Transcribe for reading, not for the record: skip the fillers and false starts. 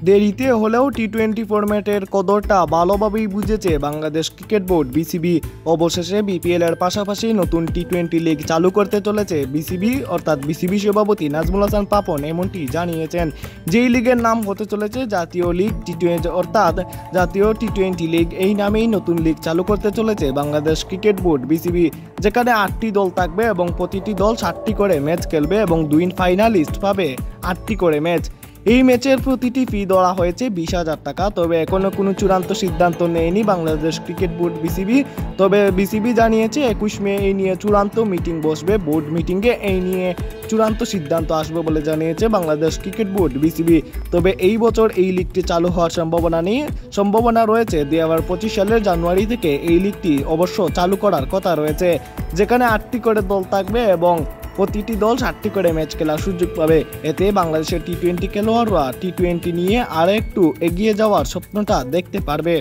দেরিতে হলেও টি-20 ফরম্যাটের কদরটা ভালোভাবেই বুঝেছে বাংলাদেশ ক্রিকেট বোর্ড বিসিবি। অবশেষে বিপিএল এর পাশাপাশি নতুন টি-20 লিগ চালু করতে চলেছে বিসিবি, অর্থাৎ বিসিবি সভাপতি নাজমুল হাসান পাপন এমনটি জানিয়েছেন। যেই লিগের নাম হতে চলেছে জাতীয় লিগ টি-20, অর্থাৎ জাতীয় টি-20 লিগ। এই নামেই নতুন লিগ চালু করতে চলেছে বাংলাদেশ ক্রিকেট বোর্ড বিসিবি, যেখানে 8টি দল থাকবে এবং প্রতিটি দল 7টি করে ম্যাচ খেলবে এবং 2 ফাইনালিস্ট পাবে 8টি করে ম্যাচ। এই ম্যাচের প্রতিটি ফি ধরা হয়েছে 20,000 টাকা। তবে এখনো কোনো চূড়ান্ত সিদ্ধান্ত নেয়নি বাংলাদেশ ক্রিকেট বোর্ড বিসিবি। তবে বিসিবি জানিয়েছে 21 মে এই নিয়ে চূড়ান্ত মিটিং বসবে। বোর্ড মিটিংয়ে এই নিয়ে চূড়ান্ত সিদ্ধান্ত আসবে বলে জানিয়েছে বাংলাদেশ ক্রিকেট বোর্ড বিসিবি। তবে এই বছর এই লিগটি চালু হওয়ার সম্ভাবনা রয়েছে। 2025 সালের জানুয়ারি থেকে এই লিগটি অবশ্য চালু করার কথা রয়েছে, যেখানে 8টি করে দল থাকবে এবং প্রতিটি দল 7টি করে ম্যাচ খেলার সুযোগ পাবে। এতে বাংলাদেশের টি-20 খেলোয়াড়রা টি-20 নিয়ে আর একটু এগিয়ে যাওয়ার স্বপ্নটা দেখতে পারবে।